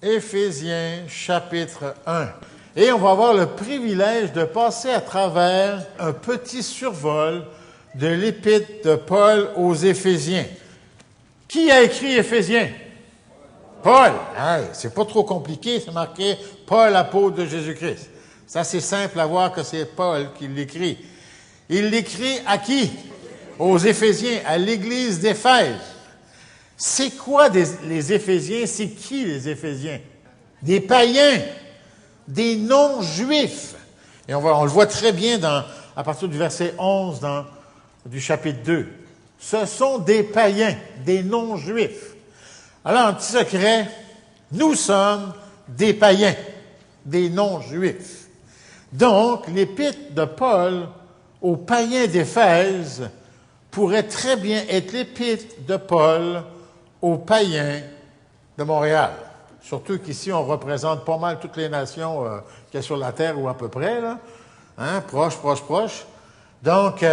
Éphésiens chapitre 1. Et on va avoir le privilège de passer à travers un petit survol de l'épître de Paul aux Éphésiens. Qui a écrit Éphésiens? Paul. Hey, c'est pas trop compliqué, c'est marqué Paul, apôtre de Jésus-Christ. Ça, c'est simple à voir que c'est Paul qui l'écrit. Il l'écrit à qui? Aux Éphésiens, à l'église d'Éphèse. C'est quoi les Éphésiens? C'est qui les Éphésiens? Des païens, des non-juifs. Et on le voit très bien à partir du verset 11 du chapitre 2. Ce sont des païens, des non-juifs. Alors, un petit secret, nous sommes des païens, des non-juifs. Donc, l'épître de Paul aux païens d'Éphèse pourrait très bien être l'épître de Paul aux païens de Montréal. Surtout qu'ici, on représente pas mal toutes les nations qu'il y a sur la terre, ou à peu près, là. Hein? Proche. Donc,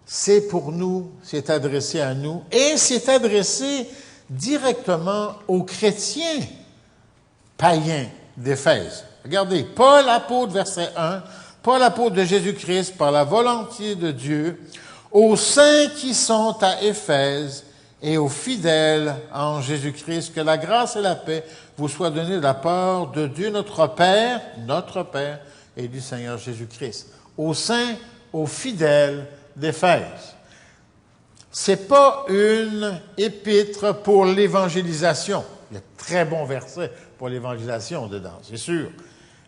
c'est pour nous, c'est adressé à nous, et c'est adressé directement aux chrétiens païens d'Éphèse. Regardez, Paul, apôtre, verset 1, Paul, apôtre de Jésus-Christ, par la volonté de Dieu, aux saints qui sont à Éphèse et aux fidèles en Jésus-Christ, que la grâce et la paix vous soient données de la part de Dieu notre Père, et du Seigneur Jésus-Christ. Aux saints, aux fidèles d'Éphèse. C'est pas une épître pour l'évangélisation. Il y a de très bons versets pour l'évangélisation dedans, c'est sûr.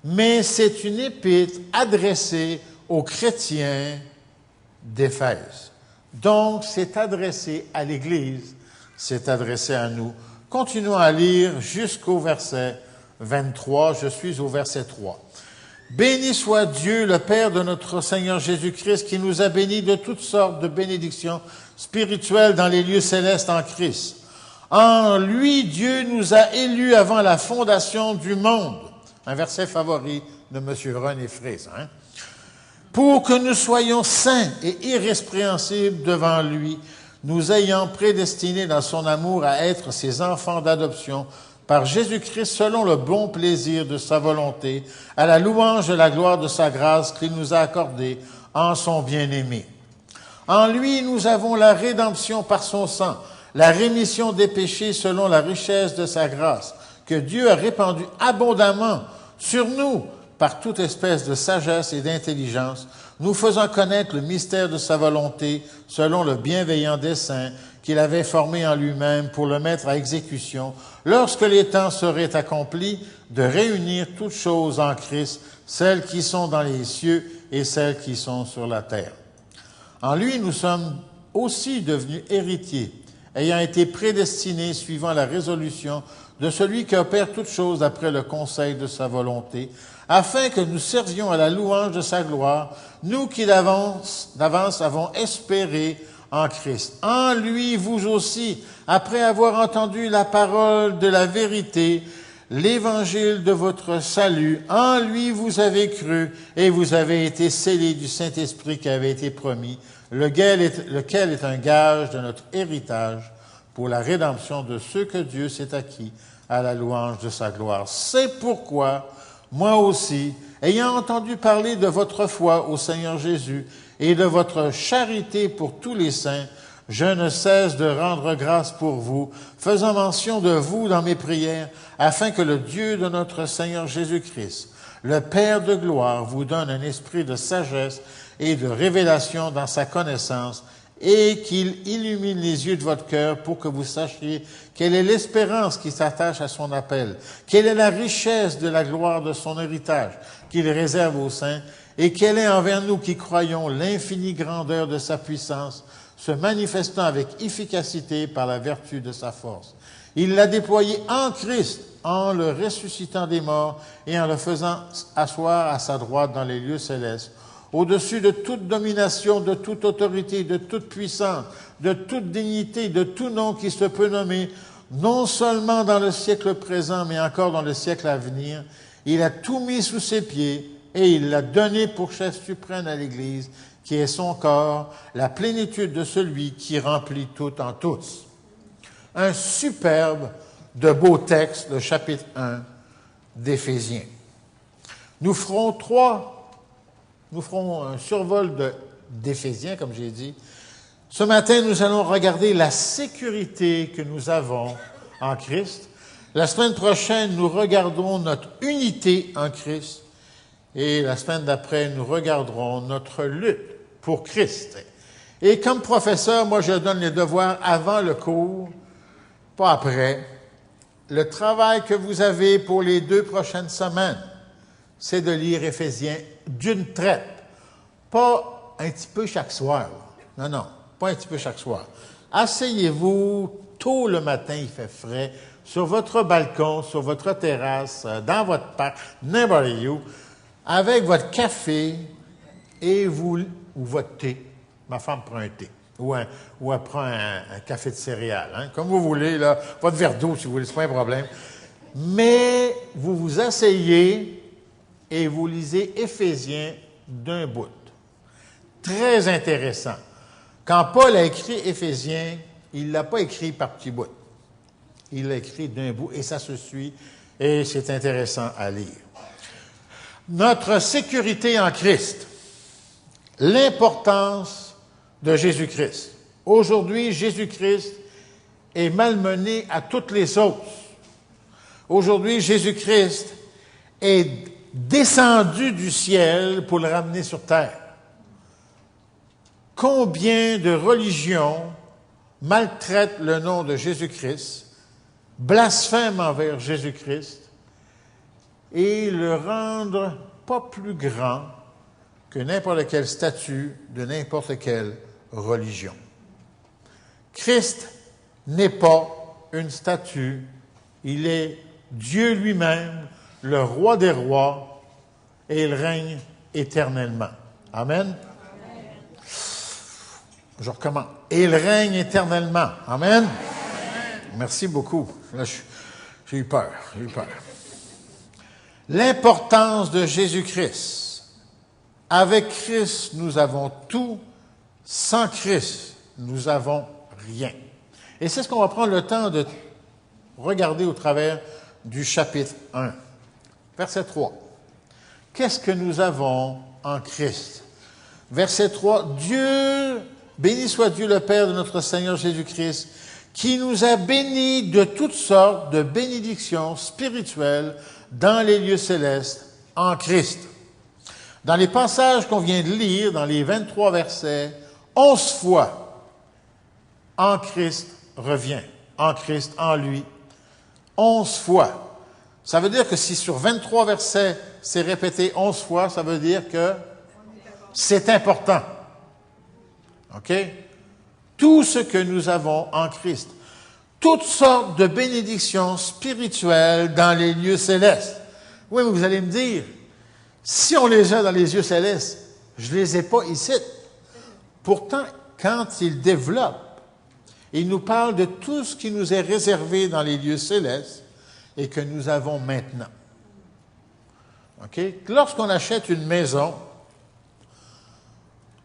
Mais c'est une épître adressée aux chrétiens d'Éphèse. Donc, c'est adressé à l'Église, c'est adressé à nous. Continuons à lire jusqu'au verset 23. Je suis au verset 3. Béni soit Dieu, le Père de notre Seigneur Jésus-Christ, qui nous a bénis de toutes sortes de bénédictions spirituelles dans les lieux célestes en Christ. En lui, Dieu nous a élus avant la fondation du monde. Un verset favori de M. René Frise, hein? Pour que nous soyons saints et irrépréhensibles devant lui, nous ayant prédestinés dans son amour à être ses enfants d'adoption, par Jésus-Christ selon le bon plaisir de sa volonté, à la louange de la gloire de sa grâce qu'il nous a accordée en son bien-aimé. En lui, nous avons la rédemption par son sang, la rémission des péchés selon la richesse de sa grâce, que Dieu a répandue abondamment sur nous par toute espèce de sagesse et d'intelligence, nous faisant connaître le mystère de sa volonté selon le bienveillant dessein qu'il avait formé en lui-même pour le mettre à exécution, lorsque les temps seraient accomplis, de réunir toutes choses en Christ, celles qui sont dans les cieux et celles qui sont sur la terre. En lui, nous sommes aussi devenus héritiers, ayant été prédestinés suivant la résolution de celui qui opère toutes choses après le conseil de sa volonté, afin que nous servions à la louange de sa gloire, nous qui d'avance avons espéré en Christ. En lui, vous aussi, après avoir entendu la parole de la vérité, l'évangile de votre salut, en lui vous avez cru et vous avez été scellés du Saint-Esprit qui avait été promis, lequel est un gage de notre héritage pour la rédemption de ceux que Dieu s'est acquis à la louange de sa gloire. C'est pourquoi, moi aussi, ayant entendu parler de votre foi au Seigneur Jésus et de votre charité pour tous les saints, je ne cesse de rendre grâce pour vous, faisant mention de vous dans mes prières, afin que le Dieu de notre Seigneur Jésus-Christ, le Père de gloire, vous donne un esprit de sagesse et de révélation dans sa connaissance, et qu'il illumine les yeux de votre cœur pour que vous sachiez quelle est l'espérance qui s'attache à son appel, quelle est la richesse de la gloire de son héritage qu'il réserve aux saints, et quelle est envers nous qui croyons l'infinie grandeur de sa puissance, se manifestant avec efficacité par la vertu de sa force. Il l'a déployé en Christ, en le ressuscitant des morts et en le faisant asseoir à sa droite dans les lieux célestes, au-dessus de toute domination, de toute autorité, de toute puissance, de toute dignité, de tout nom qui se peut nommer, non seulement dans le siècle présent, mais encore dans le siècle à venir. Il a tout mis sous ses pieds et il l'a donné pour chef suprême à l'Église, qui est son corps, la plénitude de celui qui remplit tout en tous. Un superbe de beaux textes, le chapitre 1 d'Éphésiens. Nous ferons un survol d'Éphésiens, comme j'ai dit. Ce matin, nous allons regarder la sécurité que nous avons en Christ. La semaine prochaine, nous regarderons notre unité en Christ. Et la semaine d'après, nous regarderons notre lutte pour Christ. Et comme professeur, moi, je donne les devoirs avant le cours, pas après. Le travail que vous avez pour les 2 prochaines semaines, c'est de lire Éphésiens d'une traite. Pas un petit peu chaque soir. Non, pas un petit peu chaque soir. Asseyez-vous tôt le matin, il fait frais, sur votre balcon, sur votre terrasse, dans votre parc, n'importe où, avec votre café ou votre thé. Ma femme prend un thé. Ou elle prend un café de céréales. Hein, comme vous voulez, là, votre verre d'eau, si vous voulez, c'est pas un problème. Mais vous vous asseyez et vous lisez Éphésiens d'un bout. Très intéressant. Quand Paul a écrit Éphésiens, il ne l'a pas écrit par petits bouts. Il l'a écrit d'un bout et ça se suit et c'est intéressant à lire. Notre sécurité en Christ. L'importance de Jésus-Christ. Aujourd'hui, Jésus-Christ est malmené à toutes les sauces. Aujourd'hui, Jésus-Christ est descendu du ciel pour le ramener sur terre. Combien de religions maltraitent le nom de Jésus-Christ, blasphèment envers Jésus-Christ et le rendent pas plus grand que n'importe quel statut de n'importe quelle religion. Christ n'est pas une statue, il est Dieu lui-même, le roi des rois, et il règne éternellement. Amen. Je recommence. Et il règne éternellement. Amen. Merci beaucoup. Là, j'ai eu peur. L'importance de Jésus-Christ. Avec Christ, nous avons tout. Sans Christ, nous avons rien. Et c'est ce qu'on va prendre le temps de regarder au travers du chapitre 1. Verset 3. Qu'est-ce que nous avons en Christ? Verset 3. Dieu, béni soit Dieu le Père de notre Seigneur Jésus-Christ, qui nous a bénis de toutes sortes de bénédictions spirituelles dans les lieux célestes en Christ. Dans les passages qu'on vient de lire, dans les 23 versets, 11 fois, en Christ revient. En Christ, en lui. 11 fois. Ça veut dire que si sur 23 versets, c'est répété 11 fois, ça veut dire que c'est important. OK? Tout ce que nous avons en Christ. Toutes sortes de bénédictions spirituelles dans les lieux célestes. Oui, mais vous allez me dire, si on les a dans les lieux célestes, je ne les ai pas ici. Pourtant, quand il développe, il nous parle de tout ce qui nous est réservé dans les lieux célestes et que nous avons maintenant. OK? Lorsqu'on achète une maison,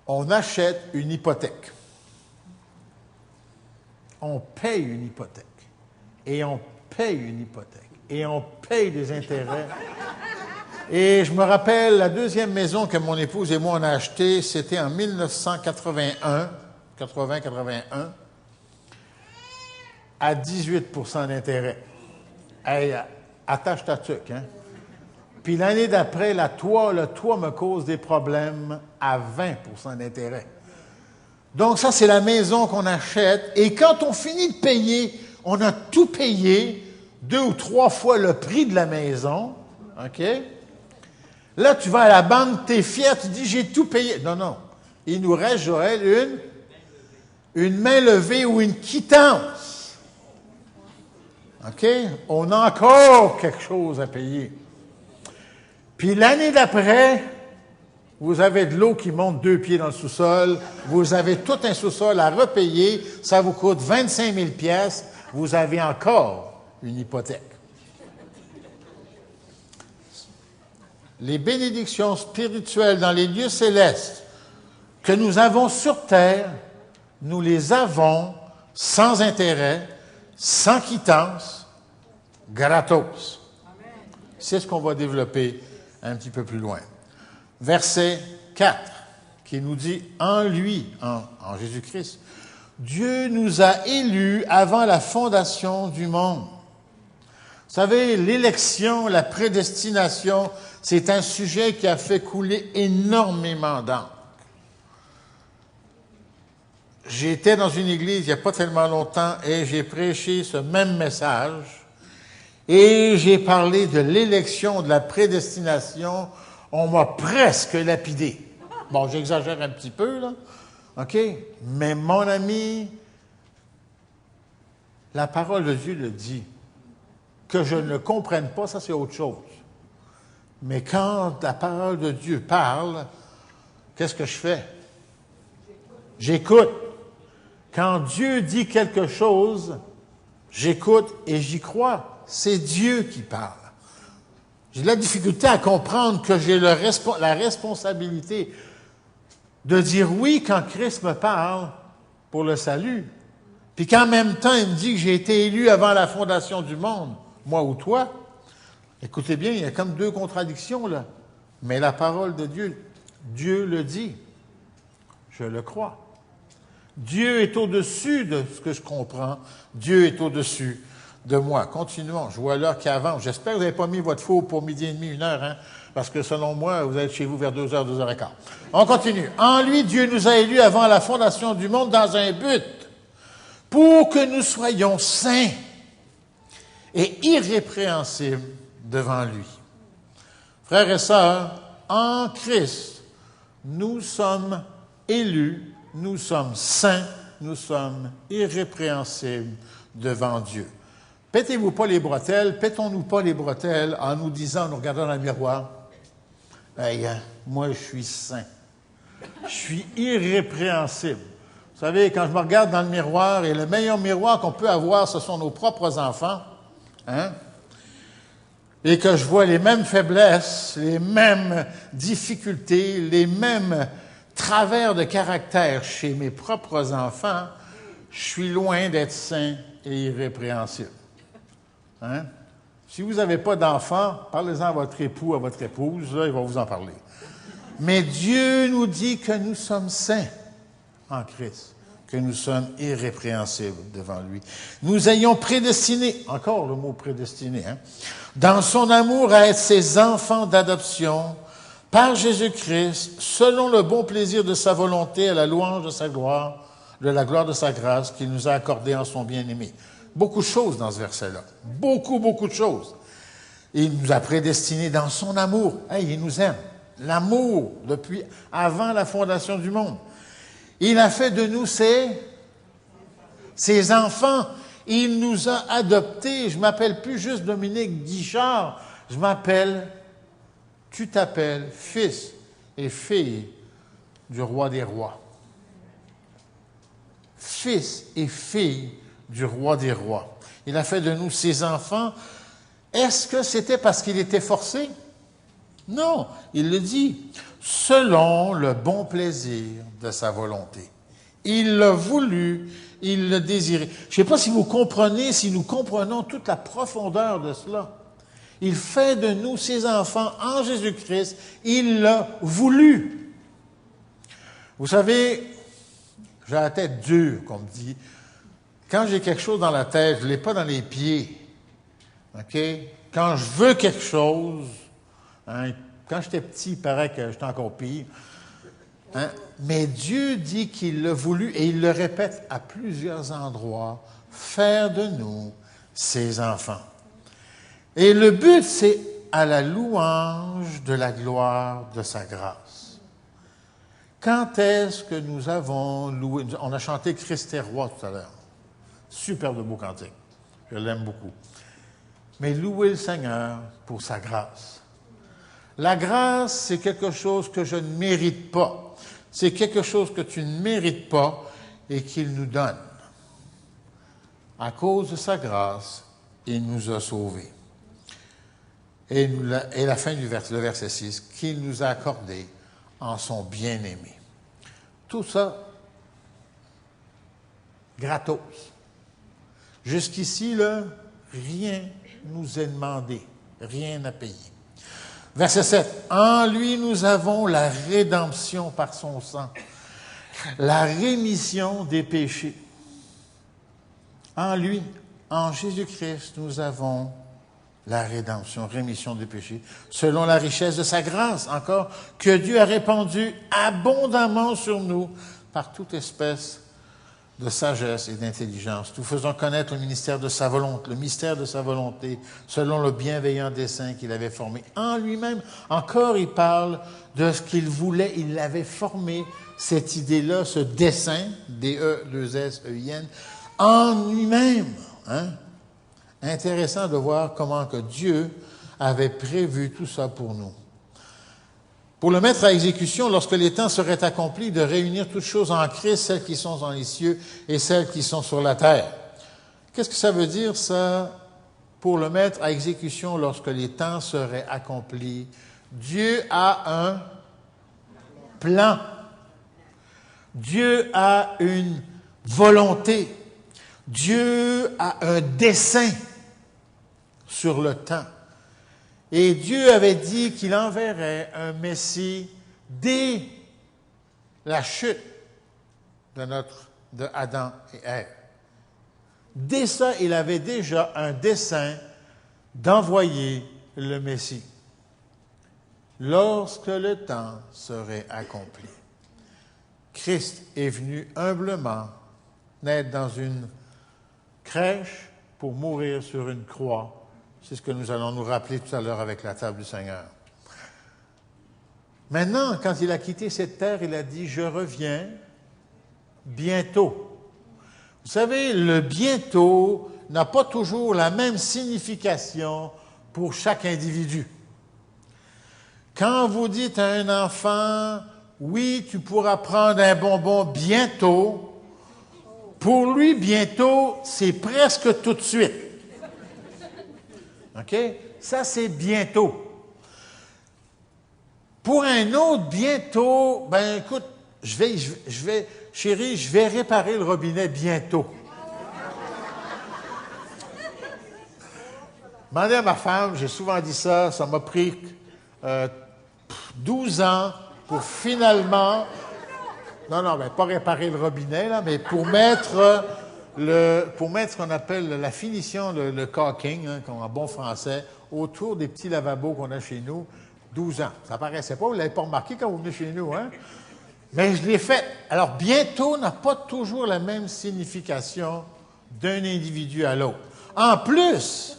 on achète une hypothèque. On paye une hypothèque. Et on paye une hypothèque. Et on paye des intérêts. Et je me rappelle, la deuxième maison que mon épouse et moi on a achetée, c'était en 1981, 80-81, à 18% d'intérêt. Hey, attache ta tuque, hein? Puis l'année d'après, le toit me cause des problèmes à 20% d'intérêt. Donc ça, c'est la maison qu'on achète. Et quand on finit de payer, on a tout payé 2 ou 3 fois le prix de la maison. OK? Là, tu vas à la banque, tu es fier, tu dis, j'ai tout payé. Non. Il nous reste, Joël, une main levée ou une quittance. OK? On a encore quelque chose à payer. Puis l'année d'après, vous avez de l'eau qui monte 2 pieds dans le sous-sol, vous avez tout un sous-sol à repayer, ça vous coûte 25 000 piastres, vous avez encore une hypothèque. Les bénédictions spirituelles dans les lieux célestes que nous avons sur terre, nous les avons sans intérêt, sans quittance, gratos. C'est ce qu'on va développer un petit peu plus loin. Verset 4, qui nous dit, en lui, en Jésus-Christ, Dieu nous a élus avant la fondation du monde. Vous savez, l'élection, la prédestination, c'est un sujet qui a fait couler énormément d'encre. J'étais dans une église il n'y a pas tellement longtemps et j'ai prêché ce même message et j'ai parlé de l'élection, de la prédestination. On m'a presque lapidé. Bon, j'exagère un petit peu, là, OK? Mais mon ami, la parole de Dieu le dit. Que je ne le comprenne pas, ça c'est autre chose. Mais quand la parole de Dieu parle, qu'est-ce que je fais? J'écoute. Quand Dieu dit quelque chose, j'écoute et j'y crois. C'est Dieu qui parle. J'ai de la difficulté à comprendre que j'ai la responsabilité de dire oui quand Christ me parle pour le salut. Puis qu'en même temps, il me dit que j'ai été élu avant la fondation du monde, moi ou toi. Écoutez bien, il y a comme deux contradictions là. Mais la parole de Dieu, Dieu le dit. Je le crois. Dieu est au-dessus de ce que je comprends. Dieu est au-dessus de moi. Continuons. Je vois l'heure qui avance. J'espère que vous n'avez pas mis votre four pour midi et demi, 1 heure, hein? Parce que selon moi, vous êtes chez vous vers 2 heures, 2h15. On continue. En lui, Dieu nous a élus avant la fondation du monde dans un but, pour que nous soyons saints et irrépréhensibles devant lui. Frères et sœurs, en Christ, nous sommes élus, nous sommes saints, nous sommes irrépréhensibles devant Dieu. Pétez-vous pas les bretelles, pétons-nous pas les bretelles en nous disant, en nous regardant dans le miroir, hey, moi je suis saint, je suis irrépréhensible. Vous savez, quand je me regarde dans le miroir, et le meilleur miroir qu'on peut avoir, ce sont nos propres enfants, hein? Et que je vois les mêmes faiblesses, les mêmes difficultés, les mêmes travers de caractère chez mes propres enfants, je suis loin d'être saint et irrépréhensible. Hein? Si vous n'avez pas d'enfants, parlez-en à votre époux, à votre épouse, là, il va vous en parler. Mais Dieu nous dit que nous sommes saints en Christ, que nous sommes irrépréhensibles devant lui. Nous ayons prédestiné, encore le mot prédestiné, hein, dans son amour à être ses enfants d'adoption, par Jésus-Christ, selon le bon plaisir de sa volonté, à la louange de sa gloire, de la gloire de sa grâce qu'il nous a accordée en son bien-aimé. Beaucoup de choses dans ce verset-là. Beaucoup, beaucoup de choses. Il nous a prédestinés dans son amour. Hey, il nous aime. L'amour, depuis avant la fondation du monde. Il a fait de nous ses enfants. Il nous a adoptés. Je m'appelle plus juste Dominique Guichard. Je m'appelle, tu t'appelles fils et fille du roi des rois. Fils et fille du roi des rois. Il a fait de nous ses enfants. Est-ce que c'était parce qu'il était forcé? Non, il le dit, selon le bon plaisir de sa volonté. Il l'a voulu, il l'a désiré. Je ne sais pas si vous comprenez, si nous comprenons toute la profondeur de cela. Il fait de nous ses enfants en Jésus-Christ, il l'a voulu. Vous savez, j'ai la tête dure, comme dit. Quand j'ai quelque chose dans la tête, je ne l'ai pas dans les pieds. OK? Quand je veux quelque chose, hein, quand j'étais petit, il paraît que j'étais encore pire. Hein? Mais Dieu dit qu'il l'a voulu, et il le répète à plusieurs endroits, faire de nous ses enfants. Et le but, c'est à la louange de la gloire de sa grâce. Quand est-ce que nous avons loué? On a chanté Christ est roi tout à l'heure. Super de beau cantique. Je l'aime beaucoup. Mais louer le Seigneur pour sa grâce. La grâce, c'est quelque chose que je ne mérite pas. C'est quelque chose que tu ne mérites pas et qu'il nous donne. À cause de sa grâce, il nous a sauvés. Et la fin du le verset 6, qu'il nous a accordé en son bien-aimé. Tout ça, gratos. Jusqu'ici, là, rien nous est demandé, rien à payer. Verset 7. En lui, nous avons la rédemption par son sang, la rémission des péchés. En lui, en Jésus-Christ, nous avons la rédemption, rémission des péchés, selon la richesse de sa grâce, encore, que Dieu a répandue abondamment sur nous par toute espèce de sagesse et d'intelligence. Nous faisons connaître le mystère de sa volonté, selon le bienveillant dessein qu'il avait formé en lui-même. Encore, il parle de ce qu'il voulait, il avait formé cette idée-là, ce dessein, D-E-2-S-E-I-N, en lui-même. Hein? Intéressant de voir comment que Dieu avait prévu tout ça pour nous. Pour le mettre à exécution, lorsque les temps seraient accomplis, de réunir toutes choses en Christ, celles qui sont dans les cieux et celles qui sont sur la terre. Qu'est-ce que ça veut dire, ça, pour le mettre à exécution lorsque les temps seraient accomplis? Dieu a un plan. Dieu a une volonté. Dieu a un dessein sur le temps. Et Dieu avait dit qu'il enverrait un Messie dès la chute de Adam et Ève. Dès ça, il avait déjà un dessein d'envoyer le Messie lorsque le temps serait accompli. Christ est venu humblement naître dans une crèche pour mourir sur une croix. C'est ce que nous allons nous rappeler tout à l'heure avec la table du Seigneur. Maintenant, quand il a quitté cette terre, il a dit « Je reviens bientôt ». Vous savez, le « bientôt » n'a pas toujours la même signification pour chaque individu. Quand vous dites à un enfant « Oui, tu pourras prendre un bonbon bientôt », pour lui, bientôt, c'est presque tout de suite. OK? Ça, c'est bientôt. Pour un autre, bientôt, ben écoute, chérie, je vais réparer le robinet bientôt. Demandez à ma femme, j'ai souvent dit ça m'a pris 12 ans pour finalement, non, pas réparer le robinet, là, mais pour mettre ce qu'on appelle la finition, le caulking, hein, en bon français, autour des petits lavabos qu'on a chez nous, 12 ans. Ça paraissait pas, vous ne l'avez pas remarqué quand vous venez chez nous, hein? Mais je l'ai fait. Alors, bientôt n'a pas toujours la même signification d'un individu à l'autre. En plus,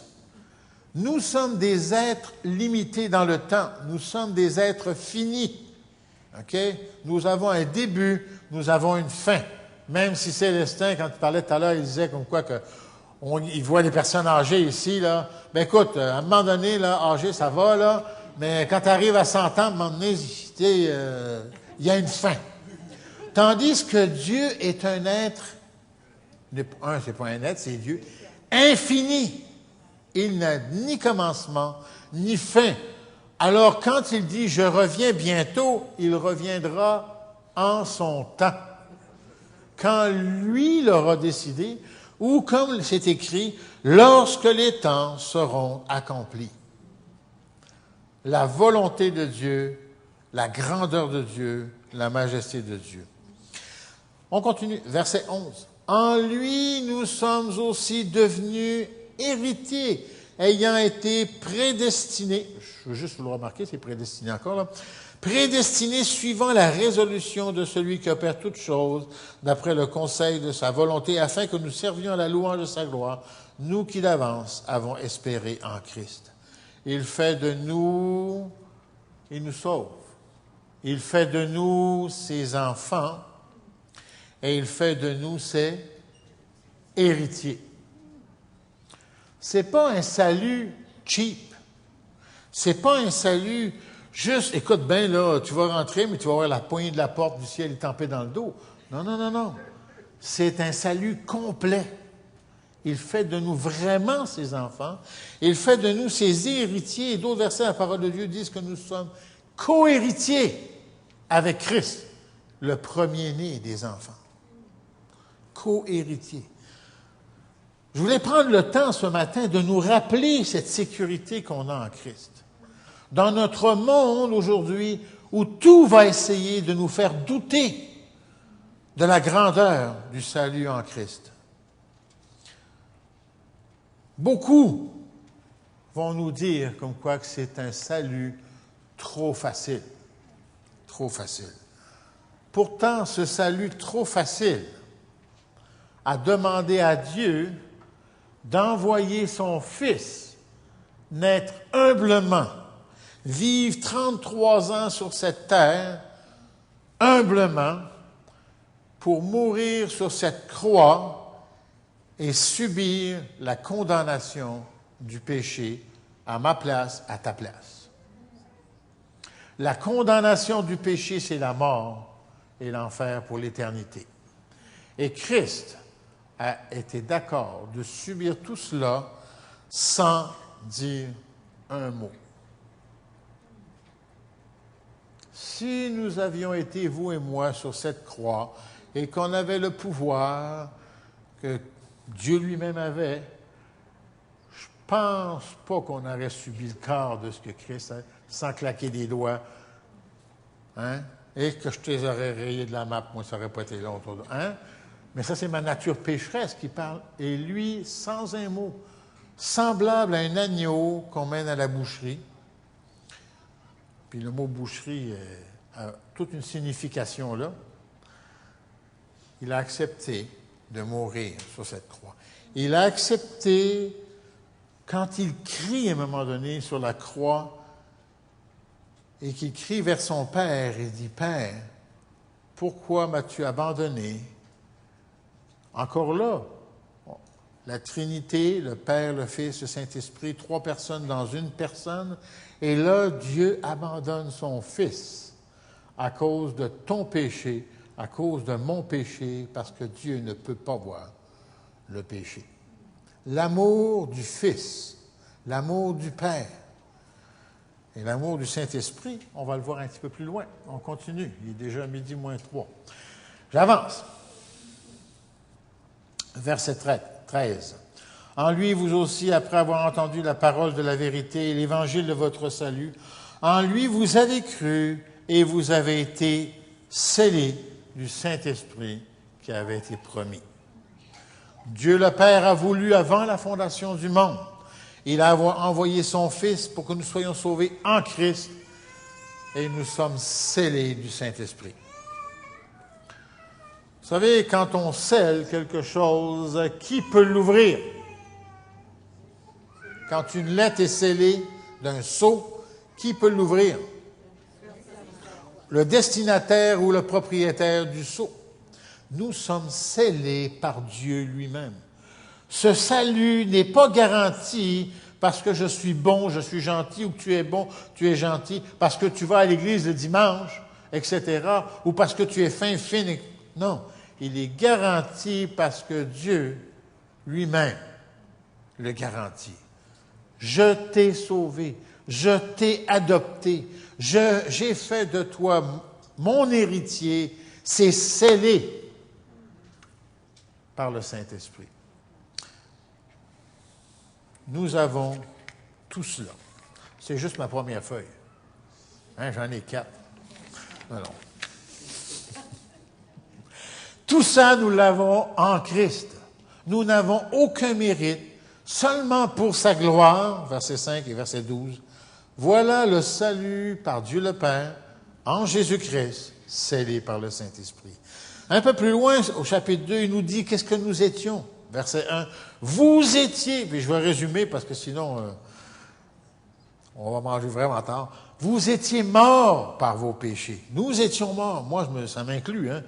nous sommes des êtres limités dans le temps. Nous sommes des êtres finis. OK? Nous avons un début, nous avons une fin. Même si Célestin, quand il parlait tout à l'heure, il disait comme quoi que il voit des personnes âgées ici, là. Ben écoute, à un moment donné, là, âgé, ça va, là, mais quand tu arrives à 100 ans, à un moment donné, il y a une fin. Tandis que Dieu est un être, c'est pas un être, c'est Dieu, infini. Il n'a ni commencement, ni fin. Alors, quand il dit « je reviens bientôt », il reviendra en son temps. Quand lui l'aura décidé, ou comme c'est écrit, lorsque les temps seront accomplis. La volonté de Dieu, la grandeur de Dieu, la majesté de Dieu. On continue, verset 11. En lui, nous sommes aussi devenus héritiers, ayant été prédestinés. Je veux juste vous le remarquer, c'est prédestiné encore là. Prédestinés suivant la résolution de celui qui opère toutes choses, d'après le conseil de sa volonté, afin que nous servions à la louange de sa gloire, nous qui d'avance avons espéré en Christ. Il fait de nous, il nous sauve. Il fait de nous ses enfants et il fait de nous ses héritiers. C'est pas un salut cheap. C'est pas un salut juste, écoute bien là, tu vas rentrer, mais tu vas voir la poignée de la porte du ciel étampée dans le dos. Non. C'est un salut complet. Il fait de nous vraiment ses enfants. Il fait de nous ses héritiers. Et d'autres versets de la parole de Dieu disent que nous sommes co-héritiers avec Christ, le premier-né des enfants. Co-héritiers. Je voulais prendre le temps ce matin de nous rappeler cette sécurité qu'on a en Christ. Dans notre monde aujourd'hui, où tout va essayer de nous faire douter de la grandeur du salut en Christ. Beaucoup vont nous dire comme quoi que c'est un salut trop facile. Trop facile. Pourtant, ce salut trop facile a demandé à Dieu d'envoyer son Fils naître humblement, vivre 33 ans sur cette terre, humblement, pour mourir sur cette croix et subir la condamnation du péché à ma place, à ta place. La condamnation du péché, c'est la mort et l'enfer pour l'éternité. Et Christ a été d'accord de subir tout cela sans dire un mot. Si nous avions été, vous et moi, sur cette croix, et qu'on avait le pouvoir que Dieu lui-même avait, je ne pense pas qu'on aurait subi le quart de ce que Christ a, sans claquer des doigts. Hein? Et que je te les aurais rayés de la map, moi, ça n'aurait pas été long autour de... Hein? Mais ça, c'est ma nature pécheresse qui parle. Et lui, sans un mot, semblable à un agneau qu'on mène à la boucherie. Puis le mot boucherie a toute une signification là. Il a accepté de mourir sur cette croix. Il a accepté, quand il crie à un moment donné sur la croix, et qu'il crie vers son Père et dit, « Père, pourquoi m'as-tu abandonné? » Encore là, la Trinité, le Père, le Fils, le Saint-Esprit, 3 personnes dans une personne, et là, Dieu abandonne son Fils à cause de ton péché, à cause de mon péché, parce que Dieu ne peut pas voir le péché. L'amour du Fils, l'amour du Père et l'amour du Saint-Esprit, on va le voir un petit peu plus loin. On continue. Il est déjà 12:03. J'avance. Verset 13. En lui, vous aussi, après avoir entendu la parole de la vérité et l'évangile de votre salut, en lui vous avez cru et vous avez été scellés du Saint-Esprit qui avait été promis. Dieu le Père a voulu avant la fondation du monde. Il a envoyé son Fils pour que nous soyons sauvés en Christ et nous sommes scellés du Saint-Esprit. Vous savez, quand on scelle quelque chose, qui peut l'ouvrir? Quand une lettre est scellée d'un sceau, qui peut l'ouvrir? Le destinataire ou le propriétaire du sceau. Nous sommes scellés par Dieu lui-même. Ce salut n'est pas garanti parce que je suis bon, je suis gentil, ou que tu es bon, tu es gentil, parce que tu vas à l'église le dimanche, etc., ou parce que tu es fin. Non, il est garanti parce que Dieu lui-même le garantit. Je t'ai sauvé, je t'ai adopté, j'ai fait de toi mon héritier, c'est scellé par le Saint-Esprit. Nous avons tout cela. C'est juste ma première feuille. Hein, j'en ai 4. Non. Tout ça, nous l'avons en Christ. Nous n'avons aucun mérite, seulement pour sa gloire, verset 5 et verset 12. Voilà le salut par Dieu le Père, en Jésus-Christ, scellé par le Saint-Esprit. Un peu plus loin, au chapitre 2, il nous dit qu'est-ce que nous étions. Verset 1, vous étiez, puis je vais résumer parce que sinon, on va manger vraiment tard. Vous étiez morts par vos péchés. Nous étions morts, moi ça m'inclut, hein,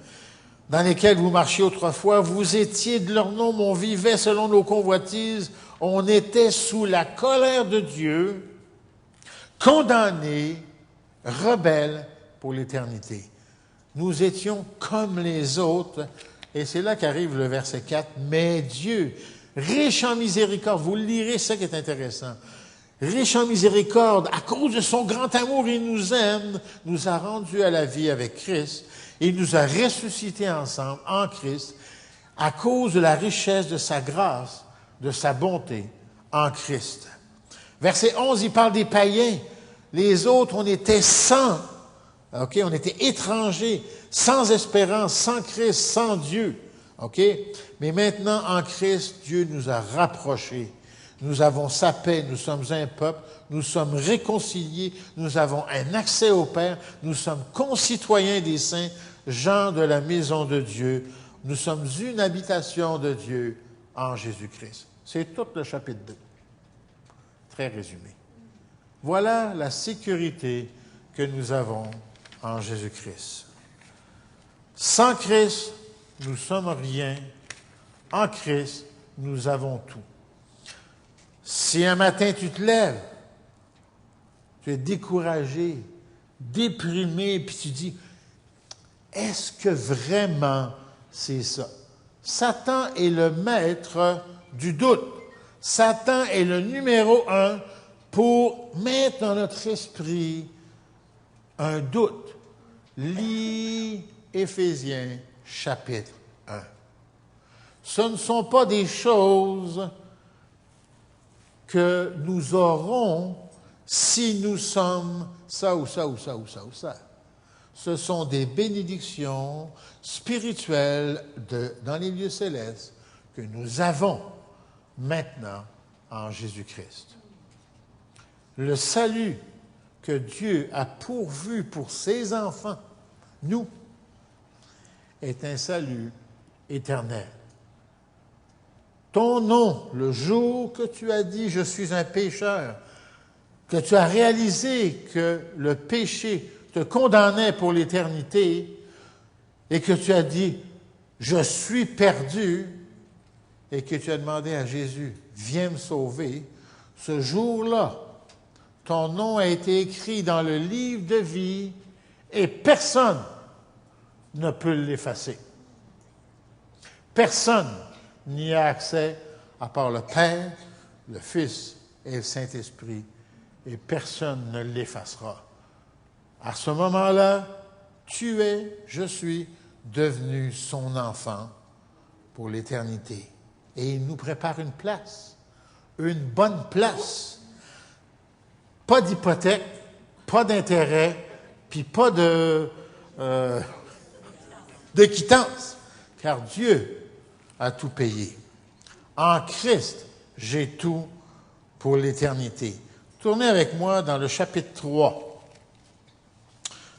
dans lesquels vous marchiez autrefois. Vous étiez de leur nom, on vivait selon nos convoitises. On était sous la colère de Dieu, condamnés, rebelles pour l'éternité. Nous étions comme les autres. Et c'est là qu'arrive le verset 4. Mais Dieu, riche en miséricorde, vous le lirez, c'est ça qui est intéressant. Riche en miséricorde, à cause de son grand amour, il nous aime, nous a rendus à la vie avec Christ. Il nous a ressuscités ensemble en Christ, à cause de la richesse de sa grâce de sa bonté en Christ. Verset 11, il parle des païens. Les autres, on était sans, OK? On était étrangers, sans espérance, sans Christ, sans Dieu. OK? Mais maintenant, en Christ, Dieu nous a rapprochés. Nous avons sa paix, nous sommes un peuple, nous sommes réconciliés, nous avons un accès au Père, nous sommes concitoyens des saints, gens de la maison de Dieu. Nous sommes une habitation de Dieu en Jésus-Christ. C'est tout le chapitre 2. Très résumé. Voilà la sécurité que nous avons en Jésus-Christ. Sans Christ, nous sommes rien. En Christ, nous avons tout. Si un matin tu te lèves, tu es découragé, déprimé, puis tu dis, est-ce que vraiment c'est ça? Satan est le maître du doute. Satan est le numéro 1 pour mettre dans notre esprit un doute. Lis Éphésiens chapitre 1. Ce ne sont pas des choses que nous aurons si nous sommes ça ou ça ou ça ou ça ou ça. Ce sont des bénédictions spirituelles dans les lieux célestes que nous avons maintenant en Jésus-Christ. Le salut que Dieu a pourvu pour ses enfants, nous, est un salut éternel. Ton nom, le jour que tu as dit « Je suis un pécheur », que tu as réalisé que le péché te condamnait pour l'éternité et que tu as dit « Je suis perdu » et que tu as demandé à Jésus « Viens me sauver », ce jour-là, ton nom a été écrit dans le livre de vie et personne ne peut l'effacer. Personne n'y a accès à part le Père, le Fils et le Saint-Esprit, et personne ne l'effacera. À ce moment-là, tu es, je suis devenu son enfant pour l'éternité. Et il nous prépare une place, une bonne place. Pas d'hypothèque, pas d'intérêt, puis pas de quittance, car Dieu a tout payé. En Christ, j'ai tout pour l'éternité. Tournez avec moi dans le chapitre 3,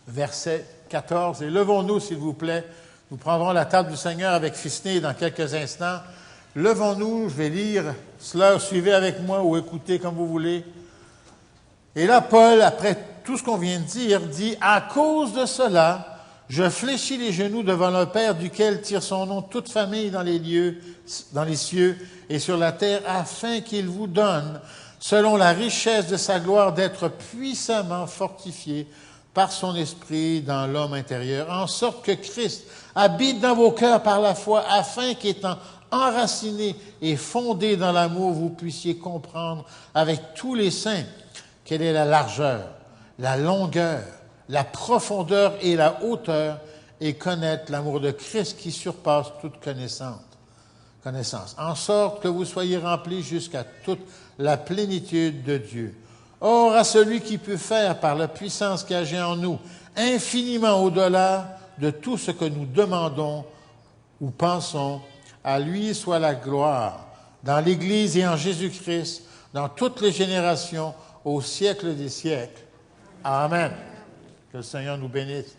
verset 14, et levons-nous, s'il vous plaît. Nous prendrons la table du Seigneur avec Fisné dans quelques instants. Levons-nous, je vais lire cela, suivez avec moi ou écoutez comme vous voulez. Et là, Paul, après tout ce qu'on vient de dire, dit « À cause de cela, je fléchis les genoux devant le Père duquel tire son nom toute famille dans les cieux et sur la terre, afin qu'il vous donne, selon la richesse de sa gloire, d'être puissamment fortifié par son esprit dans l'homme intérieur, en sorte que Christ habite dans vos cœurs par la foi, afin qu'étant enraciné et fondé dans l'amour, vous puissiez comprendre avec tous les saints quelle est la largeur, la longueur, la profondeur et la hauteur, et connaître l'amour de Christ qui surpasse toute connaissance, en sorte que vous soyez remplis jusqu'à toute la plénitude de Dieu. Or, à celui qui peut faire, par la puissance qui agit en nous, infiniment au-delà de tout ce que nous demandons ou pensons, à lui soit la gloire, dans l'Église et en Jésus-Christ, dans toutes les générations, au siècle des siècles. Amen. Que le Seigneur nous bénisse.